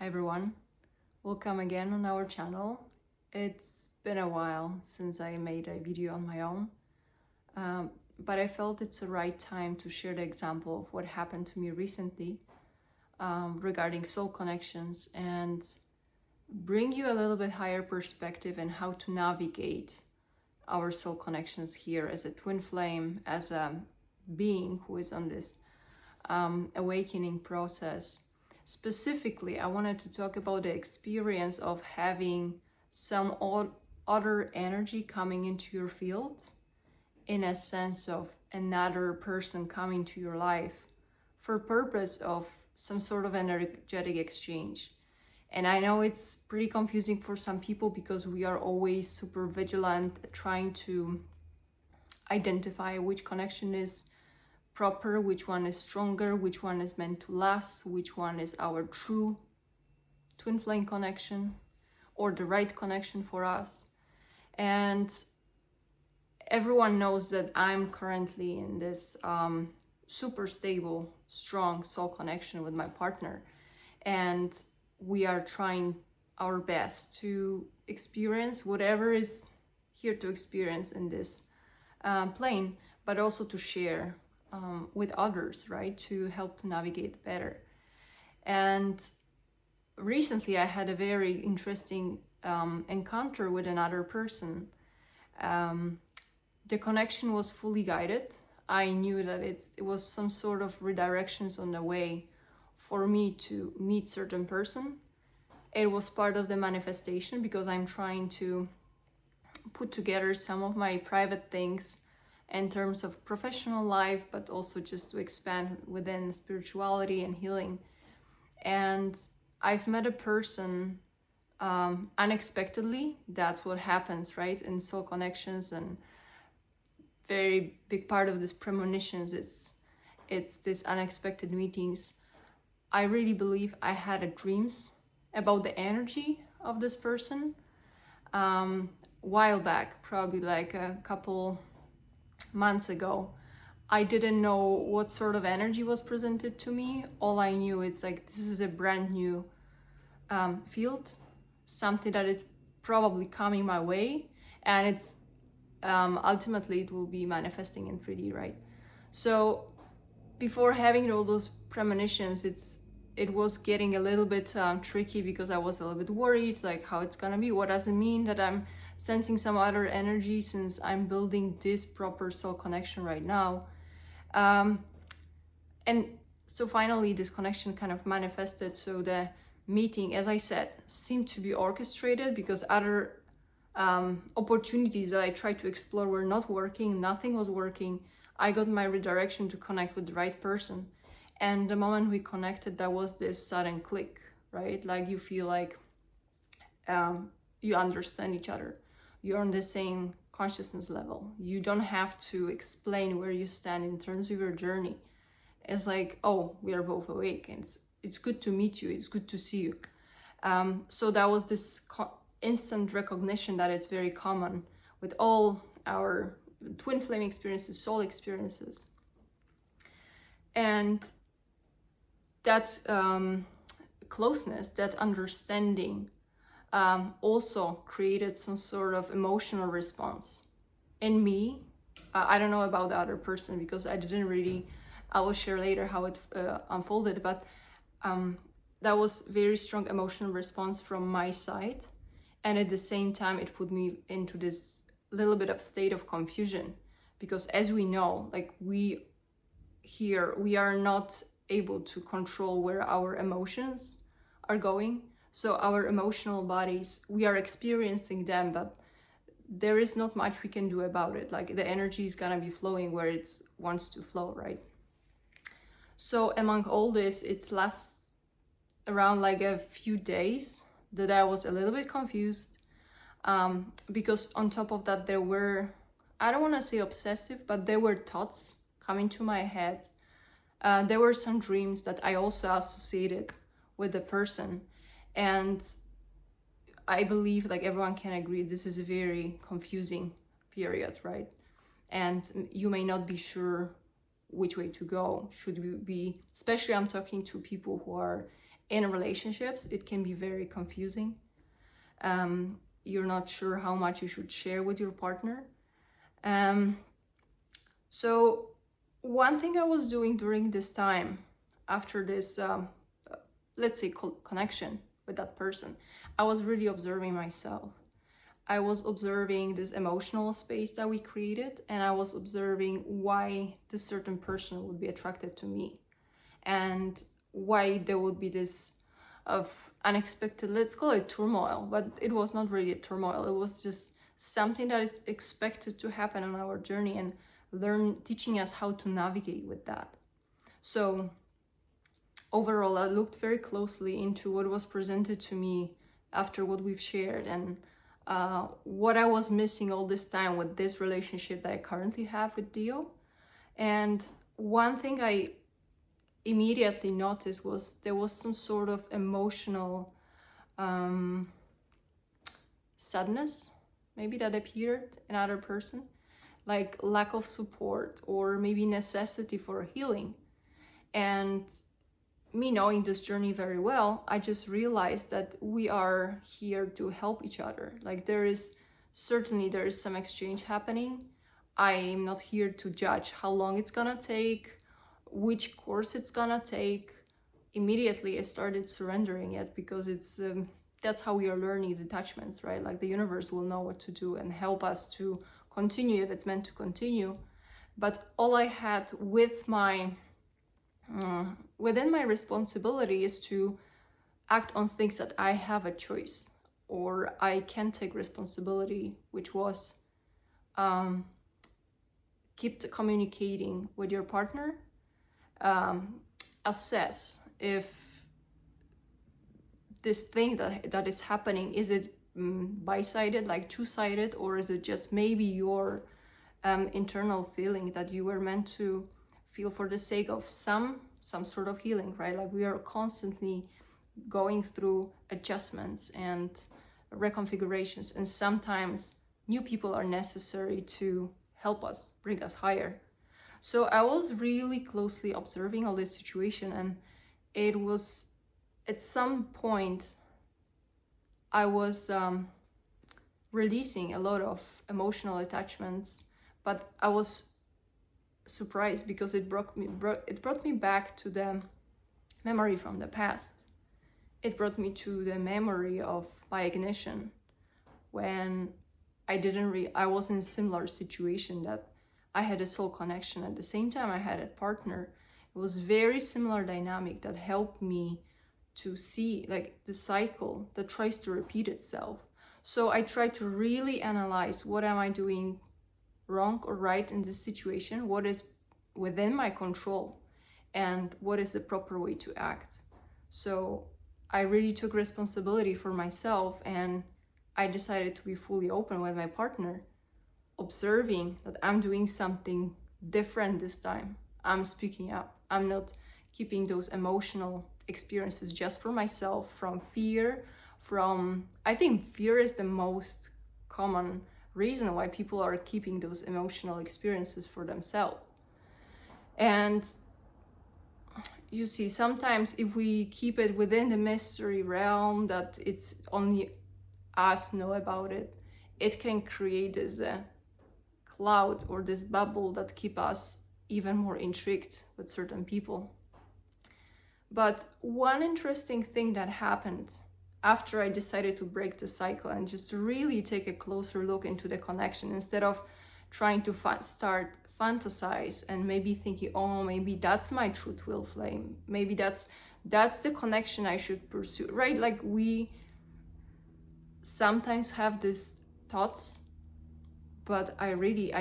Hi everyone, welcome again on our channel. It's been a while since I made a video on my own, but I felt it's the right time to share the example of what happened to me recently regarding soul connections and bring you a little bit higher perspective in how to navigate our soul connections here as a twin flame, as a being who is on this awakening process. Specifically, I wanted to talk about the experience of having some other energy coming into your field, in a sense of another person coming to your life for purpose of some sort of energetic exchange. And I know it's pretty confusing for some people because we are always super vigilant trying to identify which connection is proper, which one is stronger, which one is meant to last, which one is our true twin flame connection or the right connection for us. And everyone knows that I'm currently in this super stable, strong soul connection with my partner, and we are trying our best to experience whatever is here to experience in this plane, but also to share with others, right? To help to navigate better. And recently I had a very interesting encounter with another person. The connection was fully guided. I knew that it was some sort of redirections on the way for me to meet certain person. It was part of the manifestation because I'm trying to put together some of my private things in terms of professional life, but also just to expand within spirituality and healing. And I've met a person unexpectedly. That's what happens, right? In soul connections, and very big part of this premonitions, it's this unexpected meetings. I really believe I had a dreams about the energy of this person while back, probably like a couple months ago. I didn't know what sort of energy was presented to me. All I knew is like, this is a brand new field, something that is probably coming my way, and it's ultimately it will be manifesting in 3D, right? So before having all those premonitions, it was getting a little bit tricky because I was a little bit worried, like how it's gonna be. What does it mean that I'm sensing some other energy since I'm building this proper soul connection right now? And so finally this connection kind of manifested. So the meeting, as I said, seemed to be orchestrated because other opportunities that I tried to explore were not working. Nothing was working. I got my redirection to connect with the right person. And the moment we connected, there was this sudden click, right? Like you feel like you understand each other. You're on the same consciousness level. You don't have to explain where you stand in terms of your journey. It's like, oh, we are both awake, and it's good to meet you. It's good to see you. So that was this instant recognition that it's very common with all our twin flame experiences, soul experiences. And that closeness, that understanding also created some sort of emotional response in me. I don't know about the other person because I didn't really, I will share later how it unfolded, but that was very strong emotional response from my side. And at the same time, it put me into this little bit of state of confusion because, as we know, like we are not able to control where our emotions are going. So our emotional bodies, we are experiencing them, but there is not much we can do about it. Like the energy is gonna be flowing where it wants to flow, right? So among all this, it lasts around like a few days that I was a little bit confused because on top of that, there were, I don't want to say obsessive, but there were thoughts coming to my head. There were some dreams that I also associated with the person. And I believe, like everyone can agree, this is a very confusing period, right? And you may not be sure which way to go. Should we be, especially I'm talking to people who are In relationships, it can be very confusing. You're not sure how much you should share with your partner. So one thing I was doing during this time, after this, let's say, connection with that person, I was really observing myself. I was observing this emotional space that we created, and I was observing why this certain person would be attracted to me, and why there would be this of unexpected, let's call it turmoil, but it was not really a turmoil. It was just something that is expected to happen on our journey, and teaching us how to navigate with that. So overall, I looked very closely into what was presented to me after what we've shared, and what I was missing all this time with this relationship that I currently have with Dio. And one thing I immediately noticed was there was some sort of emotional sadness, maybe, that appeared in other person, like lack of support or maybe necessity for healing. And me knowing this journey very well, I just realized that we are here to help each other. Like there is some exchange happening. I am not here to judge how long it's gonna take, which course it's gonna take. Immediately I started surrendering it, because it's that's how we are learning detachments, right? Like the universe will know what to do and help us to continue if it's meant to continue. But all I had with within my responsibility is to act on things that I have a choice, or I can take responsibility, which was keep communicating with your partner, assess if this thing that is happening, is it bi-sided, like two-sided, or is it just maybe your internal feeling that you were meant to feel for the sake of some sort of healing, right? Like we are constantly going through adjustments and reconfigurations, and sometimes new people are necessary to help us, bring us higher. So I was really closely observing all this situation, and it was at some point I was releasing a lot of emotional attachments, but I was surprised because it brought me back to the memory from the past. It brought me to the memory of my ignition, when I was in a similar situation, that I had a soul connection. At the same time, I had a partner. It was very similar dynamic that helped me to see like the cycle that tries to repeat itself. So I tried to really analyze, what am I doing wrong or right in this situation? What is within my control, and what is the proper way to act? So I really took responsibility for myself, and I decided to be fully open with my partner, observing that I'm doing something different this time. I'm speaking up. I'm not keeping those emotional experiences just for myself, from fear, I think fear is the most common reason why people are keeping those emotional experiences for themselves. And you see, sometimes if we keep it within the mystery realm, that it's only us know about it, it can create this cloud or this bubble that keep us even more intrigued with certain people. But one interesting thing that happened after I decided to break the cycle and just to really take a closer look into the connection, instead of trying to start fantasize and maybe thinking, oh, maybe that's my true twin flame, maybe that's the connection I should pursue, right? Like we sometimes have these thoughts, but I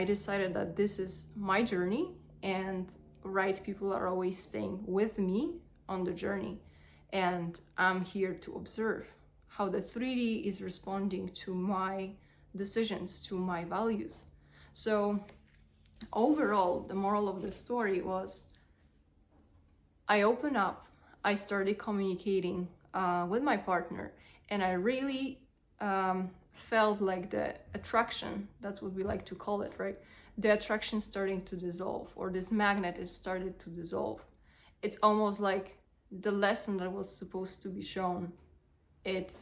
decided that this is my journey, and right people are always staying with me on the journey, and I'm here to observe how the 3D is responding to my decisions, to my values. So overall, the moral of the story was, I opened up, I started communicating with my partner, and I really felt like the attraction, that's what we like to call it, right? The attraction starting to dissolve, or this magnet is started to dissolve. It's almost like the lesson that was supposed to be shown, it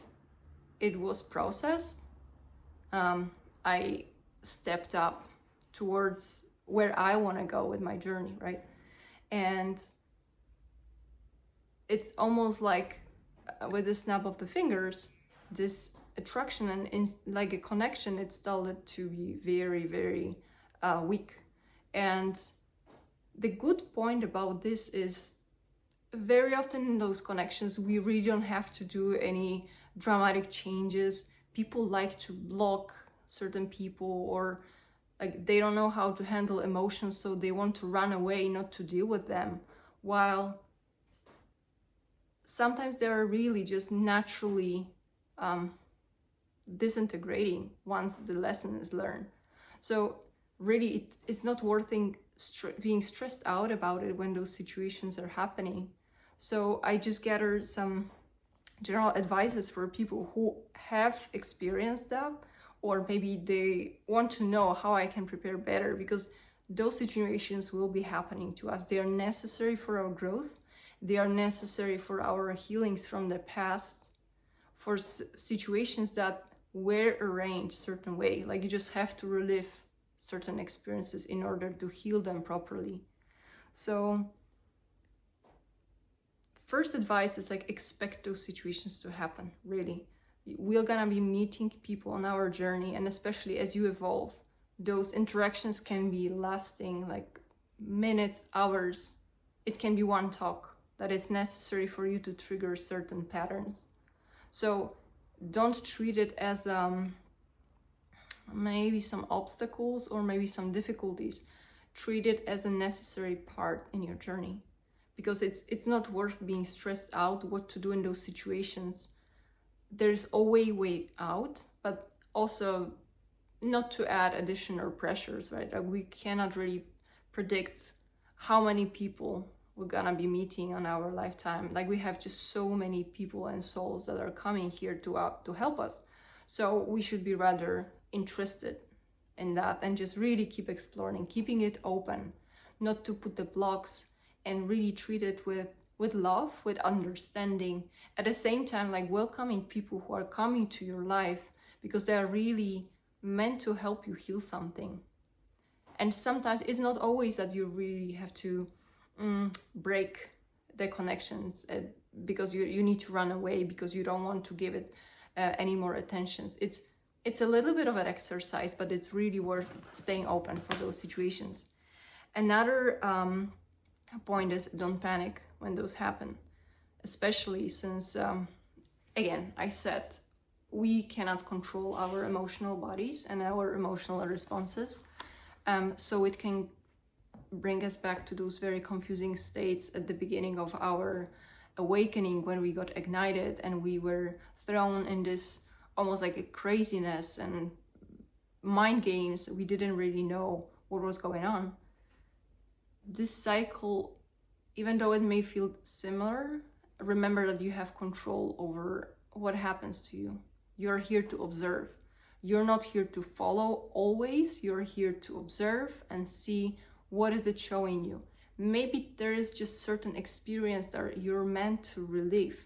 was processed. I stepped up towards where I want to go with my journey, right? And it's almost like with the snap of the fingers, this attraction and like a connection, it started to be very, very weak. And the good point about this is very often in those connections, we really don't have to do any dramatic changes. People like to block certain people, or like they don't know how to handle emotions, so they want to run away, not to deal with them. While sometimes they are really just naturally disintegrating once the lesson is learned. So really, it's not worth being stressed out about it when those situations are happening. So I just gathered some general advices for people who have experienced that, or maybe they want to know how I can prepare better, because those situations will be happening to us. They are necessary for our growth. They are necessary for our healings from the past, for situations that were arranged certain way. Like you just have to relive certain experiences in order to heal them properly. So first advice is like expect those situations to happen, really. We're gonna be meeting people on our journey, and especially as you evolve, those interactions can be lasting like minutes, hours. It can be one talk that is necessary for you to trigger certain patterns. So don't treat it as maybe some obstacles or maybe some difficulties. Treat it as a necessary part in your journey, because it's not worth being stressed out what to do in those situations. There's always a way out, but also not to add additional pressures, right? Like we cannot really predict how many people we're gonna be meeting on our lifetime. Like we have just so many people and souls that are coming here to help us. So we should be rather interested in that and just really keep exploring, keeping it open, not to put the blocks, and really treat it with love, with understanding. At the same time, like welcoming people who are coming to your life because they are really meant to help you heal something. And sometimes it's not always that you really have to break the connections because you need to run away because you don't want to give it any more attention. It's a little bit of an exercise, but it's really worth staying open for those situations. Another point is don't panic when those happen, especially since, again, I said we cannot control our emotional bodies and our emotional responses. So it can bring us back to those very confusing states at the beginning of our awakening, when we got ignited and we were thrown in this almost like a craziness and mind games. We didn't really know what was going on. This cycle, even though it may feel similar, remember that you have control over what happens to you. You're here to observe. You're not here to follow always. You're here to observe and see what is it showing you. Maybe there is just certain experience that you're meant to relive.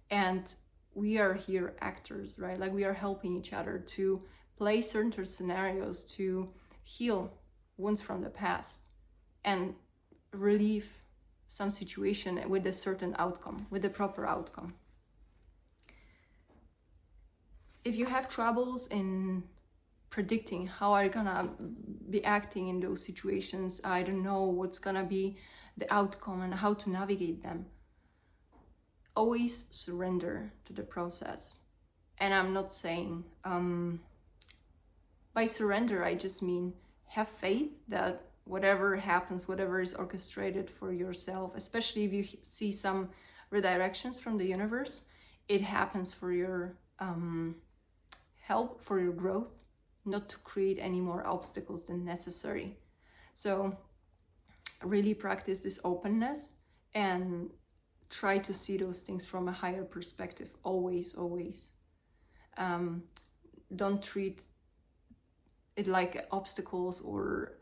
And we are here actors, right? Like we are helping each other to play certain scenarios to heal wounds from the past and relieve some situation with a certain outcome, with a proper outcome. If you have troubles in predicting how are you gonna be acting in those situations, I don't know what's gonna be the outcome and how to navigate them, always surrender to the process. And I'm not saying by surrender I just mean have faith that whatever happens, whatever is orchestrated for yourself, especially if you see some redirections from the universe, it happens for your help, for your growth, not to create any more obstacles than necessary. So really practice this openness and try to see those things from a higher perspective, always. Don't treat it like obstacles or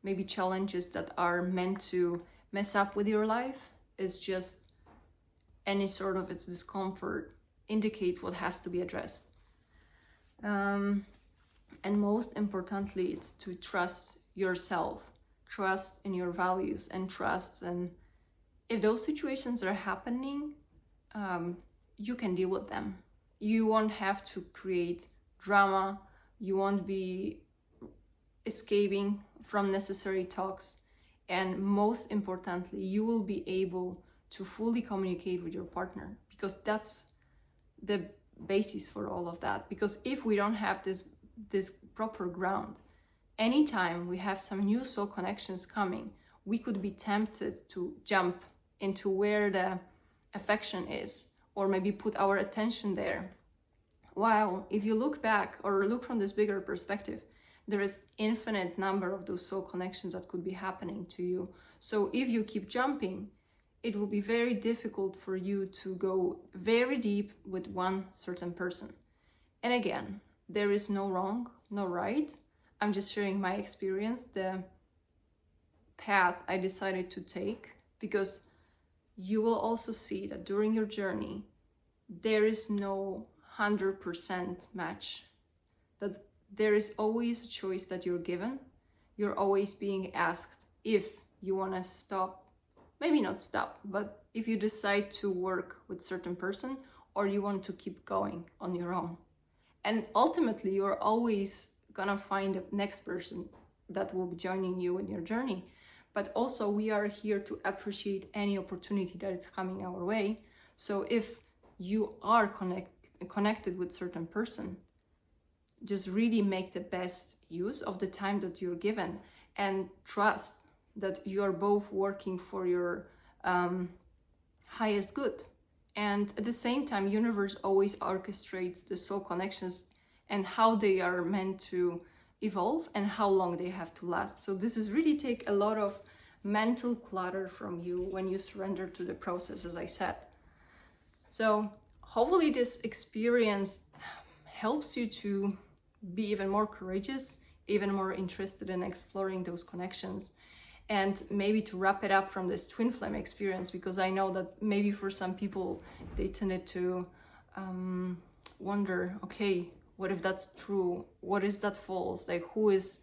maybe challenges that are meant to mess up with your life. is just any sort of its discomfort indicates what has to be addressed. And most importantly, it's to trust yourself, trust in your values, and trust in if those situations are happening, you can deal with them. You won't have to create drama. You won't be escaping from necessary talks. And most importantly, you will be able to fully communicate with your partner, because that's the basis for all of that. Because if we don't have this proper ground, anytime we have some new soul connections coming, we could be tempted to jump into where the affection is, or maybe put our attention there. While if you look back or look from this bigger perspective, there is infinite number of those soul connections that could be happening to you. So if you keep jumping, it will be very difficult for you to go very deep with one certain person. And again, there is no wrong, no right. I'm just sharing my experience, the path I decided to take, because you will also see that during your journey, there is no 100% match. That there is always a choice that you're given. You're always being asked if you want to stop, maybe not stop, but if you decide to work with certain person, or you want to keep going on your own. And ultimately, you're always gonna find the next person that will be joining you in your journey. But also, we are here to appreciate any opportunity that is coming our way. So if you are connected with certain person, just really make the best use of the time that you're given, and trust that you are both working for your highest good. And at the same time, universe always orchestrates the soul connections and how they are meant to evolve and how long they have to last. So this is really take a lot of mental clutter from you when you surrender to the process, as I said. So hopefully this experience helps you to be even more courageous, even more interested in exploring those connections. And maybe to wrap it up from this twin flame experience, because I know that maybe for some people, they tended to wonder, okay, what if that's true? What is that false? Like which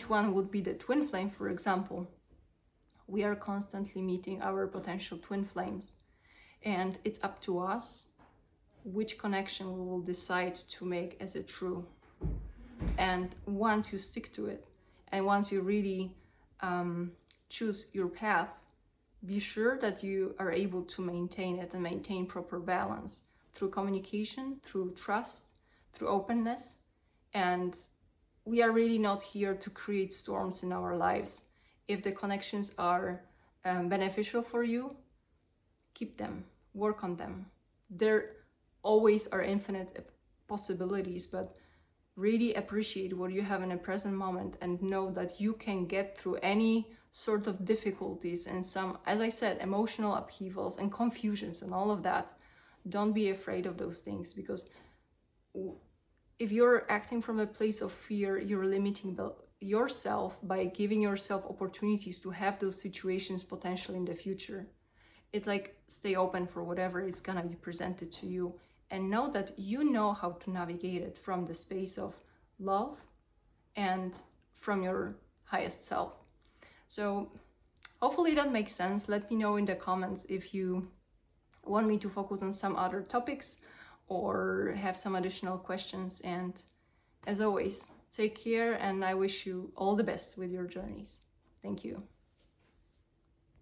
one would be the twin flame, for example? We are constantly meeting our potential twin flames, and it's up to us which connection we will decide to make as a true. And once you stick to it, and once you really choose your path, be sure that you are able to maintain it and maintain proper balance through communication, through trust, through openness. And we are really not here to create storms in our lives. If the connections are beneficial for you, keep them, work on them. There always are infinite possibilities, but really appreciate what you have in a present moment, and know that you can get through any sort of difficulties and some, as I said, emotional upheavals and confusions and all of that. Don't be afraid of those things, because if you're acting from a place of fear, you're limiting yourself by giving yourself opportunities to have those situations potentially in the future. It's like, stay open for whatever is gonna be presented to you, and know that you know how to navigate it from the space of love and from your highest self. So hopefully that makes sense. Let me know in the comments if you want me to focus on some other topics or have some additional questions. And as always, take care, and I wish you all the best with your journeys. Thank you.